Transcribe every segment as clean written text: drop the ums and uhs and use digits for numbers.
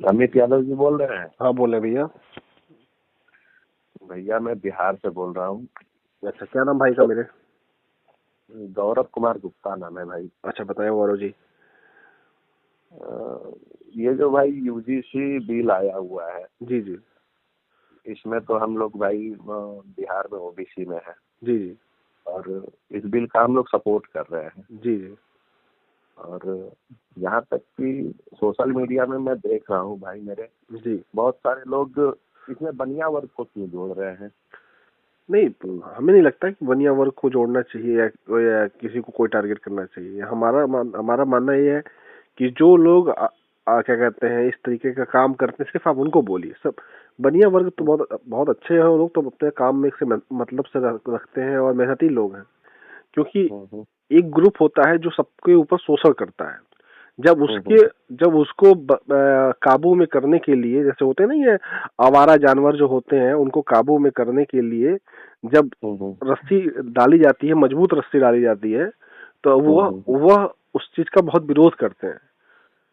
अमित यादव जी बोल रहे हैं? हाँ बोले भैया। भैया मैं बिहार से बोल रहा हूँ। अच्छा, क्या नाम भाई का मेरे? गौरव कुमार गुप्ता नाम है भाई। अच्छा बताइए गौरव जी। ये जो भाई यूजीसी बिल आया हुआ है, जी जी इसमें तो हम लोग भाई बिहार में ओबीसी में है, जी जी और इस बिल का हम लोग सपोर्ट कर रहे हैं। जी जी और यहाँ तक कि सोशल मीडिया में मैं देख रहा हूँ भाई, मेरे जी। बहुत सारे लोग इसमें बनिया वर्ग को क्यों जोड़ रहे हैं? नहीं, हमें नहीं लगता कि बनिया वर्ग को जोड़ना चाहिए या किसी को कोई टारगेट करना चाहिए। हमारा मानना ये है कि जो लोग क्या कहते हैं इस तरीके का काम करते हैं, सिर्फ आप उनको बोलिए। सब बनिया वर्ग तो बहुत बहुत अच्छे हैं, वो लोग तो अपने काम में से मतलब से रखते हैं और मेहनती लोग हैं। क्योंकि एक ग्रुप होता है जो सबके ऊपर शोषण करता है। जब उसको काबू में करने के लिए, जैसे होते हैं ना ये आवारा जानवर जो होते हैं, उनको काबू में करने के लिए जब रस्सी डाली जाती है, मजबूत रस्सी डाली जाती है, तो वह उस चीज का बहुत विरोध करते हैं।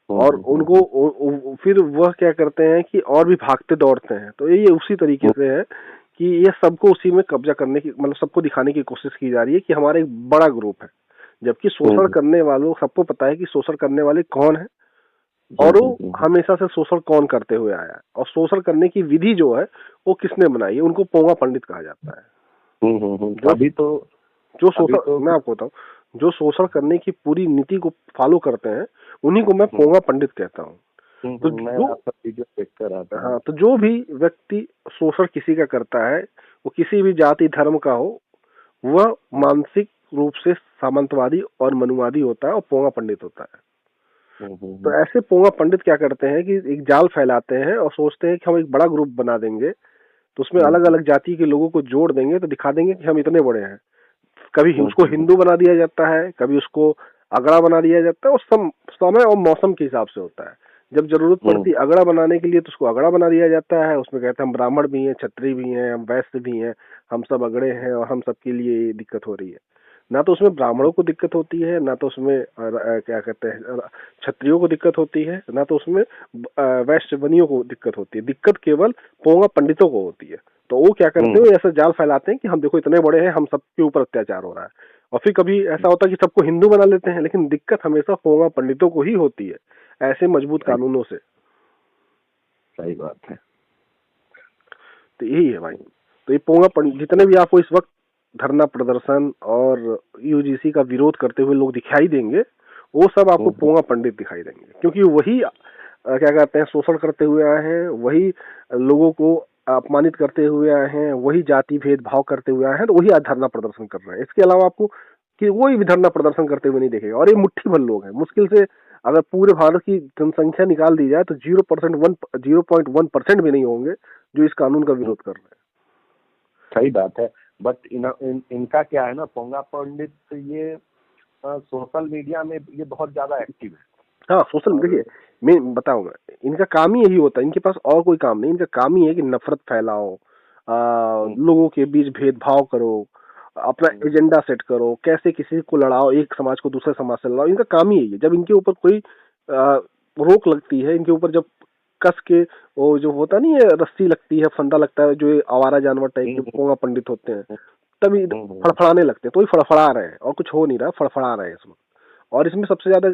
और उनको फिर वह क्या करते हैं कि और भी भागते दौड़ते हैं। तो ये उसी तरीके से है कि ये सबको उसी में कब्जा करने की, मतलब सबको दिखाने की कोशिश की जा रही है कि हमारा एक बड़ा ग्रुप है, जबकि शोषण करने वालों सबको पता है कि शोषण करने वाले कौन है और वो हमेशा से शोषण कौन करते हुए आया है, और शोषण करने की विधि जो है वो किसने बनाई है। उनको पोंगा पंडित कहा जाता है। मैं आपको बताऊं, जो शोषण करने की पूरी नीति को फॉलो करते हैं उन्हीं को मैं पोंगा पंडित कहता हूँ। तो जो भी व्यक्ति शोषण किसी का करता है, वो किसी भी जाति धर्म का हो, वह मानसिक रूप से सामंतवादी और मनुवादी होता है और पोंगा पंडित होता है। तो ऐसे पोंगा पंडित क्या करते हैं कि एक जाल फैलाते हैं और सोचते हैं कि हम एक बड़ा ग्रुप बना देंगे, तो उसमें अलग अलग जाति के लोगों को जोड़ देंगे तो दिखा देंगे कि हम इतने बड़े हैं। कभी उसको हिंदू बना दिया जाता है, कभी उसको अगड़ा बना दिया जाता है, और समय और मौसम के हिसाब से होता है। जब जरूरत पड़ती अगड़ा बनाने के लिए तो उसको अगड़ा बना दिया जाता है। उसमें कहते हैं हम ब्राह्मण भी हैं, क्षत्रिय भी हैं, हम वैश्य भी हैं, हम सब अगड़े हैं और हम सबके लिए दिक्कत हो रही है। ना तो उसमें ब्राह्मणों को दिक्कत होती है, ना तो उसमें क्या कहते हैं क्षत्रियों को दिक्कत होती है, ना तो उसमें वैश्य बनियों को दिक्कत होती है। दिक्कत केवल पोंगा पंडितों को होती है। तो वो क्या करते हैं, ऐसा जाल फैलाते हैं कि हम देखो इतने बड़े हैं, हम सबके ऊपर अत्याचार हो रहा है। और फिर कभी ऐसा होता है कि सबको हिंदू बना लेते हैं, लेकिन दिक्कत हमेशा पोंगा पंडितों को ही होती है, ऐसे मजबूत कानूनों से। सही बात है। तो यही है भाई। तो ये पोंगा पंडित जितने भी आपको इस वक्त धरना प्रदर्शन और यूजीसी का विरोध करते हुए लोग दिखाई देंगे, वो सब आपको पोंगा पंडित दिखाई देंगे, क्योंकि वही क्या कहते हैं शोषण करते हुए आए हैं, वही लोगों को अपमानित करते हुए आए हैं, वही जाति भेदभाव करते हुए आए हैं, तो वही आज धरना प्रदर्शन कर रहे हैं। इसके अलावा आपको कि कोई भी धरना प्रदर्शन करते हुए नहीं देखेगा। और ये मुट्ठी भर लोग हैं, मुश्किल से अगर पूरे भारत की जनसंख्या निकाल दी जाए तो 0.1% भी नहीं होंगे जो इस कानून का विरोध कर रहे हैं। सही बात है। बट इनका क्या है ना, पोंगा पंडित ये सोशल मीडिया में ये बहुत ज्यादा एक्टिव है। हाँ, सोशल देखिए, मैं बताऊंगा, इनका काम ही यही होता है, इनके पास और कोई काम नहीं। इनका काम ही है कि नफरत फैलाओ, लोगों के बीच भेदभाव करो, अपना एजेंडा सेट करो, कैसे किसी को लड़ाओ, एक समाज को दूसरे समाज से लड़ाओ। इनका काम ही यही है। जब इनके ऊपर कोई रोक लगती है, इनके ऊपर जब कस के वो जो होता नहीं है रस्सी लगती है, फंदा लगता है, जो आवारा जानवर टाइप के पोंगा पंडित होते हैं, तभी फड़फड़ाने लगते हैं। तो ही फड़फड़ा रहे हैं और कुछ हो नहीं रहा, फड़फड़ा रहे हैं इसमें। और इसमें सबसे ज्यादा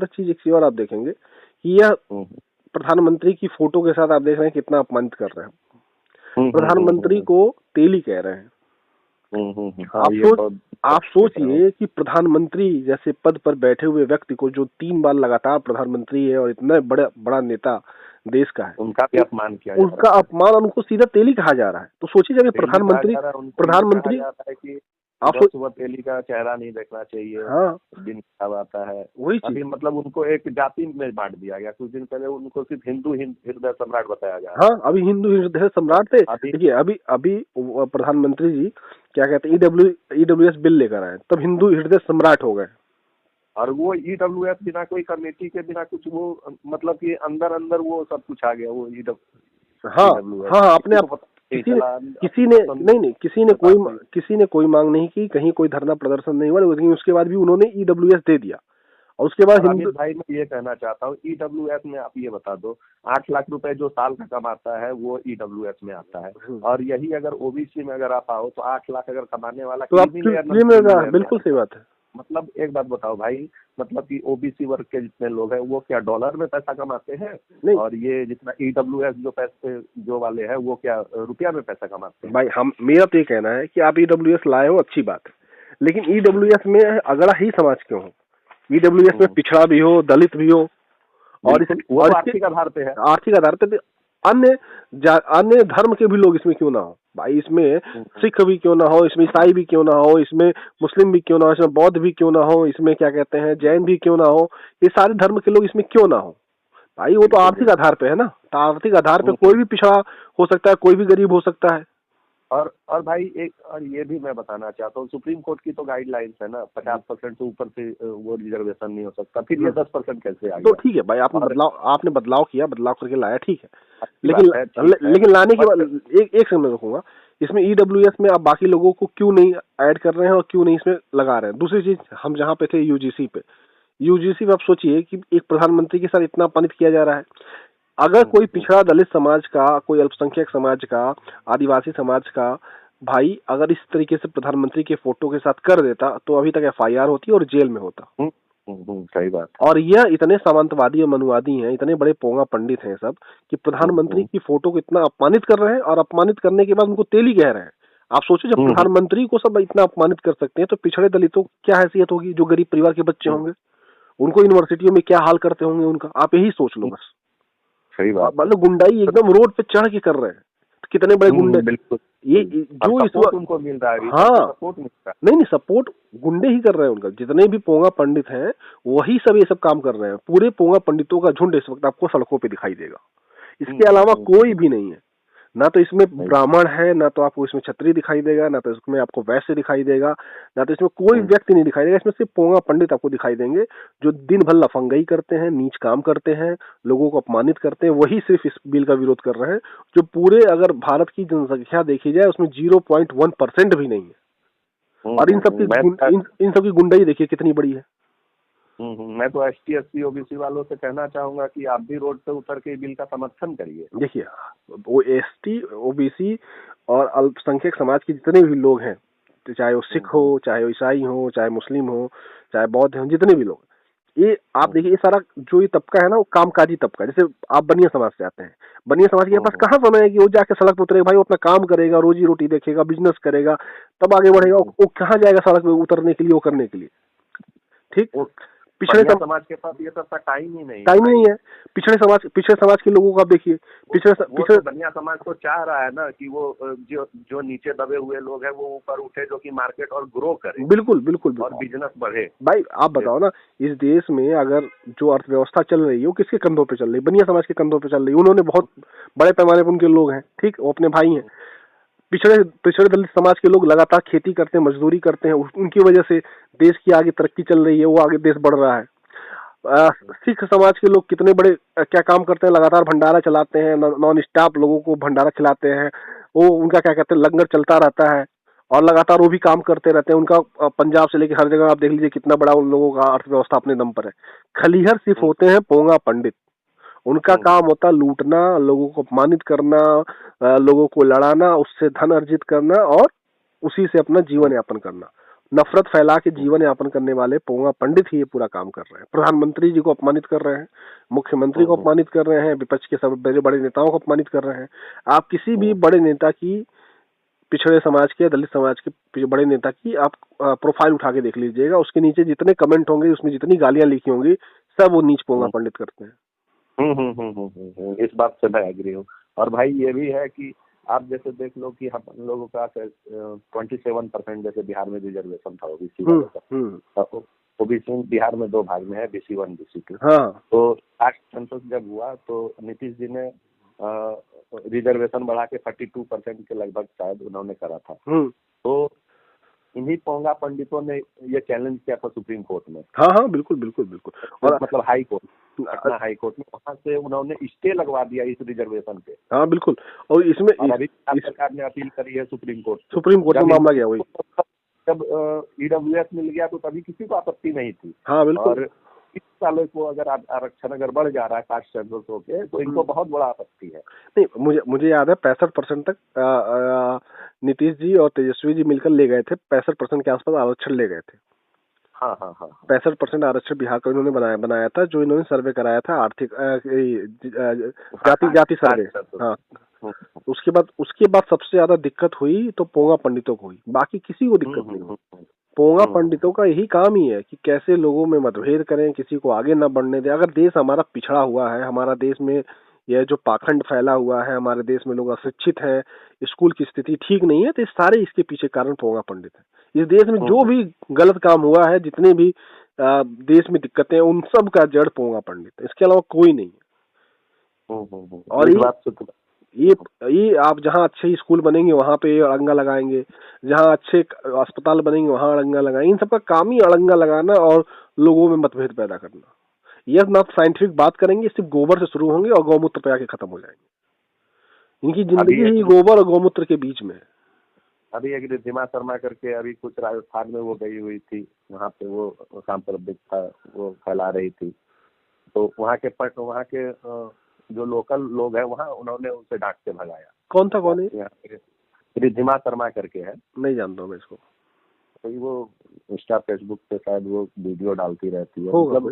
चीज एक चीज और आप देखेंगे कि यह प्रधानमंत्री की फोटो के साथ आप देख रहे हैं कितना अपमानित कर रहे हैं। प्रधानमंत्री को तेली कह रहे हैं। आप सोचिए कि प्रधानमंत्री जैसे पद पर बैठे हुए व्यक्ति को, जो 3 बार लगातार प्रधानमंत्री है और इतना बड़ा नेता देश का है, उनका भी अपमान किया, उनका अपमान, और उनको सीधा तेली कहा जा रहा है। तो सोचिए जब प्रधानमंत्री आप सुबह तेली का चेहरा नहीं देखना चाहिए। हाँ, दिन खराब आता है, वही चीज। मतलब उनको एक जाति में बांट दिया गया। कुछ दिन पहले उनको सिर्फ हिंदू हृदय सम्राट बताया गया। हाँ, अभी हिंदू हृदय सम्राट थे। देखिए अभी प्रधानमंत्री जी क्या कहते हैं, ईडब्ल्यूएस बिल लेकर आए, तब हिंदू हृदय सम्राट हो गए। और वो ईडब्ल्यूएस बिना कोई कमेटी के, बिना कुछ, वो मतलब कि अंदर वो सब कुछ आ गया। वो हाँ, अपने आप किसी ने कोई मांग नहीं की, कहीं कोई धरना प्रदर्शन नहीं हुआ, लेकिन उसके बाद भी उन्होंने ईडब्ल्यूएस दे दिया। और उसके बाद अमित भाई मैं ये कहना चाहता हूँ, EWS में आप ये बता दो 8 लाख रुपए जो साल का कमाता है वो EWS में आता है, और यही अगर OBC में अगर आप आओ तो 8 लाख अगर कमाने वाला तो आप बिल्कुल सही बात है। मतलब एक बात बताओ भाई, मतलब कि OBC वर्ग के जितने लोग हैं वो क्या डॉलर में पैसा कमाते हैं? नहीं। और ये जितना EWS जो पैसे जो वाले हैं वो क्या रुपया में पैसा कमाते हैं? भाई मेरा तो ये कहना है कि आप EWS लाए हो अच्छी बात है, लेकिन EWS में अगड़ा ही समाज क्यों हो? EWS में पिछड़ा भी हो, दलित भी हो, और आर्थिक आधार पे है, आर्थिक आधार पे अन्य धर्म के भी लोग इसमें क्यों ना हो भाई? इसमें सिख भी क्यों ना हो, इसमें ईसाई भी क्यों ना हो, इसमें मुस्लिम भी क्यों ना हो, इसमें बौद्ध भी क्यों ना हो, इसमें क्या कहते हैं जैन भी क्यों ना हो, ये सारे धर्म के लोग इसमें क्यों ना हो भाई? वो तो आर्थिक आधार पे है ना, तो आर्थिक आधार पे कोई भी पिछड़ा हो सकता है, कोई भी गरीब हो सकता है। और भाई एक और ये भी मैं बताना चाहता हूँ, सुप्रीम कोर्ट की तो गाइडलाइंस है ना 50% से ऊपर से वो रिजर्वेशन नहीं हो सकता, फिर ये 10% कैसे आ गया? तो ठीक है भाई, आपने बदलाव किया, बदलाव करके लाया, ठीक है, लेकिन लाने के बाद एक सेकंड रखूंगा, इसमें EWS में आप बाकी लोगों को क्यों नहीं ऐड कर रहे हैं और क्यों नहीं इसमें लगा रहे हैं? दूसरी चीज, हम जहाँ पे थे UGC पे आप सोचिए कि एक प्रधानमंत्री के साथ इतना अपमानित किया जा रहा है। अगर कोई पिछड़ा दलित समाज का, कोई अल्पसंख्यक समाज का, आदिवासी समाज का भाई अगर इस तरीके से प्रधानमंत्री के फोटो के साथ कर देता तो अभी तक FIR होती और जेल में होता। सही बात। और यह इतने सामंतवादी और मनुवादी हैं, इतने बड़े पोंगा पंडित हैं सब, कि प्रधानमंत्री की फोटो को इतना अपमानित कर रहे हैं, और अपमानित करने के बाद उनको तेली कह रहे हैं। आप सोचिए, जब प्रधानमंत्री को सब इतना अपमानित कर सकते हैं तो पिछड़े दलितों की क्या हैसियत होगी? जो गरीब परिवार के बच्चे होंगे, उनको यूनिवर्सिटियों में क्या हाल करते होंगे उनका, आप यही सोच लो बस। सही बात। मतलब गुंडाई एकदम रोड पे चढ़ के कर रहे हैं, कितने बड़े गुंडे। बिल्कुल, ये जो इस वक्त उनको मिल रहा है, हाँ, सपोर्ट मिल रहा है। नहीं, सपोर्ट गुंडे ही कर रहे हैं उनका। जितने भी पोंगा पंडित हैं वही सब ये सब काम कर रहे हैं। पूरे पोंगा पंडितों का झुंड इस वक्त आपको सड़कों पे दिखाई देगा, इसके अलावा कोई भी नहीं है। ना तो इसमें ब्राह्मण है, ना तो आपको इसमें क्षत्रिय दिखाई देगा, ना तो इसमें आपको वैश्य दिखाई देगा, ना तो इसमें कोई व्यक्ति नहीं दिखाई देगा। इसमें सिर्फ पोंगा पंडित आपको दिखाई देंगे, जो दिन भर लफंगई करते हैं, नीच काम करते हैं, लोगों को अपमानित करते हैं, वही सिर्फ इस बिल का विरोध कर रहे हैं। जो पूरे अगर भारत की जनसंख्या देखी जाए उसमें 0.1% भी नहीं है। और इन सबकी गुंडाई देखिए कितनी बड़ी है। मैं तो ST SC OBC वालों से कहना चाहूंगा कि आप भी रोड पे उतर के बिल का समर्थन करिए। देखिए, वो ST OBC और अल्पसंख्यक समाज के जितने भी लोग हैं, चाहे वो सिख हो, चाहे वो ईसाई हो, चाहे मुस्लिम हो, चाहे बौद्ध हो, जितने भी लोग, ये आप देखिए, ये सारा जो ये तबका है ना, वो कामकाजी तबका। जैसे आप बनिया समाज से आते हैं, बनिया समाज के पास कहाँ समय है कि वो जाके सड़क पर उतरेगा? भाई वो अपना काम करेगा, रोजी रोटी देखेगा, बिजनेस करेगा, तब आगे बढ़ेगा। वो कहाँ जाएगा सड़क पे उतरने के लिए, वो करने के लिए? ठीक, पिछड़े समाज के पास ये सब टाइम ही नहीं है। पिछड़े समाज के लोगों को आप देखिए, पिछड़े बनिया समाज तो चाह रहा है ना कि वो जो नीचे दबे हुए लोग हैं वो ऊपर उठे, जो कि मार्केट और ग्रो करे। बिल्कुल और बिजनेस बढ़े। भाई आप बताओ ना, इस देश में अगर जो अर्थव्यवस्था चल रही है वो किसके कंधों पे चल रही है? बनिया समाज के कंधों पे चल रही है। उन्होंने बहुत बड़े पैमाने पर, उनके लोग हैं, ठीक, वो अपने भाई हैं। पिछड़े दलित समाज के लोग लगातार खेती करते हैं, मजदूरी करते हैं, उनकी वजह से देश की आगे तरक्की चल रही है, वो आगे देश बढ़ रहा है। सिख समाज के लोग कितने बड़े क्या काम करते हैं? लगातार भंडारा चलाते हैं, नॉन स्टॉप लोगों को भंडारा खिलाते हैं। वो उनका क्या कहते हैं, लंगर चलता रहता है, और लगातार वो भी काम करते रहते हैं। उनका पंजाब से लेकर हर जगह आप देख लीजिए कितना बड़ा उन लोगों का अर्थव्यवस्था अपने दम पर है। खलीहर सिर्फ होते हैं पोंगा पंडित। उनका काम होता लूटना, लोगों को अपमानित करना, लोगों को लड़ाना, उससे धन अर्जित करना और उसी से अपना जीवन यापन करना। नफरत फैला के जीवन यापन करने वाले पोंगा पंडित ही ये पूरा काम कर रहे हैं। प्रधानमंत्री जी को अपमानित कर रहे हैं, मुख्यमंत्री को अपमानित कर रहे हैं, विपक्ष के सब बड़े बड़े नेताओं को अपमानित कर रहे हैं। आप किसी भी बड़े नेता की, पिछड़े समाज के, दलित समाज के बड़े नेता की आप प्रोफाइल उठा के देख लीजिएगा, उसके नीचे जितने कमेंट होंगे, उसमें जितनी गालियां लिखी होंगी, सब वो नीच पोंगा पंडित करते हैं। इस बात से मैं एग्री हूँ। और भाई ये भी है कि आप जैसे देख लो कि हम लोगों का 27% जैसे बिहार में रिजर्वेशन था OBC का। OBC बिहार में 2 भाग में है, BC1 BC2। तो कास्ट सेंसस जब हुआ तो नीतीश जी ने रिजर्वेशन बढ़ा के 32% के लगभग शायद उन्होंने करा था। तो इन्हीं पोंगा पंडितों ने ये चैलेंज किया था सुप्रीम कोर्ट में। हाँ, बिल्कुल। और मतलब हाई कोर्ट में, वहाँ से उन्होंने स्टे लगवा दिया इस रिजर्वेशन पे। हाँ, बिल्कुल। और इसमें अभी सरकार ने अपील करी है सुप्रीम कोर्ट में मामला गया वही। जब EWS मिल गया तो तभी किसी को आपत्ति नहीं थी। हाँ, बिल्कुल। और वालों को अगर आरक्षण अगर बढ़ जा रहा है कास्ट सेंसस होके, तो इनको बहुत बड़ा आपत्ति है। नहीं, मुझे याद है 65% तक नीतीश जी और तेजस्वी जी मिलकर ले गए थे, 65% के आसपास आरक्षण ले गए थे। हाँ हाँ हाँ, 65% आरक्षण बिहार का इन्होंने बनाया था, जो इन्होंने सर्वे कराया था, आर्थिक जाति सर्वे। हाँ, उसके बाद सबसे ज्यादा दिक्कत हुई तो पोंगा पंडितों को हुई, बाकी किसी को दिक्कत नहीं हुई। पोंगा पंडितों का यही काम ही है कि कैसे लोगों में मतभेद करें, किसी को आगे न बढ़ने दें। अगर देश हमारा पिछड़ा हुआ है, हमारा देश में यह जो पाखंड फैला हुआ है, हमारे देश में लोग अशिक्षित हैं, स्कूल की स्थिति ठीक नहीं है, तो सारे इसके पीछे कारण पोंगा पंडित है। इस देश में जो भी गलत काम हुआ है, जितने भी देश में दिक्कतें, उन सब का जड़ पोंगा पंडित है, इसके अलावा कोई नहीं है। और ये आप जहाँ अच्छे स्कूल बनेंगे वहां पे अड़ंगा लगाएंगे, जहाँ अच्छे अस्पताल बनेंगे वहां अड़ंगा लगाएंगे। इन सबका काम ही अड़ंगा लगाना और लोगों में मतभेद पैदा करना। ये ना साइंटिफिक बात करेंगे, सिर्फ गोबर से शुरू होंगे और गौमूत्र पे आके खत्म हो जाएंगे। इनकी जिंदगी ही गोबर और गौमूत्र के बीच में है। अभी एक रिद्धिमा शर्मा करके अभी कुछ राजस्थान में वो गई हुई थी, वहाँ पे वो सांप्रदायिकता वो फैला रही थी, तो वहाँ के जो लोकल लोग हैं वहाँ, उन्होंने उनसे डांट के भगाया। कौन है? रिद्धिमा शर्मा करके है, नहीं जानता हूँ मैं इसको। तो वो इंस्टा फेसबुक पे शायद वो वीडियो डालती रहती है, मतलब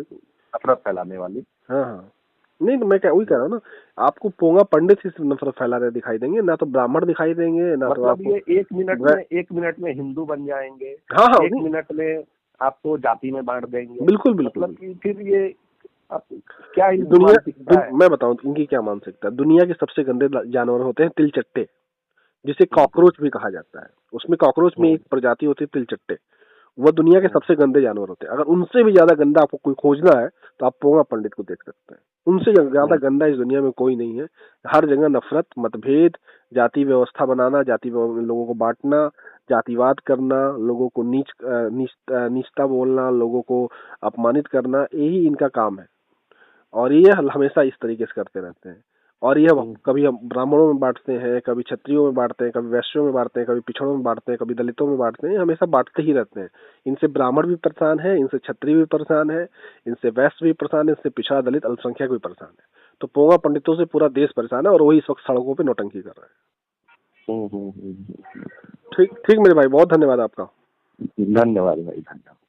नफरत फैलाने वाली। हाँ, नहीं तो मैं क्या वही कह रहा हूँ ना, आपको पोंगा पंडित ही नफरत फैला रहे दिखाई देंगे, ना तो ब्राह्मण दिखाई देंगे, ना तो आपको ये एक मिनट में हिंदू बन जाएंगे। हाँ, एक मिनट में आपको जाति में बांट देंगे। बिल्कुल। फिर ये क्या दुनिया, मैं बताऊं इनकी क्या मानसिकता। दुनिया के सबसे गंदे जानवर होते हैं तिलचट्टे, जिसे कॉकरोच भी कहा जाता है। उसमें कॉकरोच में एक प्रजाति होती है तिलचट्टे, वह दुनिया के सबसे गंदे जानवर होते हैं। अगर उनसे भी ज्यादा गंदा आपको कोई खोजना है तो आप पोंगा पंडित को देख सकते हैं। उनसे ज्यादा गंदा इस दुनिया में कोई नहीं है। हर जगह नफरत, मतभेद, जाति व्यवस्था बनाना, लोगों को बांटना, जातिवाद करना, लोगों को नीचता बोलना, लोगों को अपमानित करना, यही इनका काम है। और ये हमेशा इस तरीके से करते रहते हैं। और ये कभी हम ब्राह्मणों में बांटते हैं, कभी क्षत्रियों में बांटते हैं, कभी वैश्यों में बांटते हैं, कभी पिछड़ों में बांटते हैं, कभी दलितों में बांटते हैं। हमेशा बांटते ही रहते हैं। इनसे ब्राह्मण भी परेशान है, इनसे क्षत्रिय भी परेशान है, इनसे वैश्य भी परेशान है, इनसे पिछड़ा दलित अल्पसंख्यक भी परेशान है। तो पोंगा पंडितों से पूरा देश परेशान है और वही इस वक्त सड़कों पे नौटंकी कर रहे हैं। ठीक मेरे भाई, बहुत धन्यवाद आपका। धन्यवाद भाई, धन्यवाद।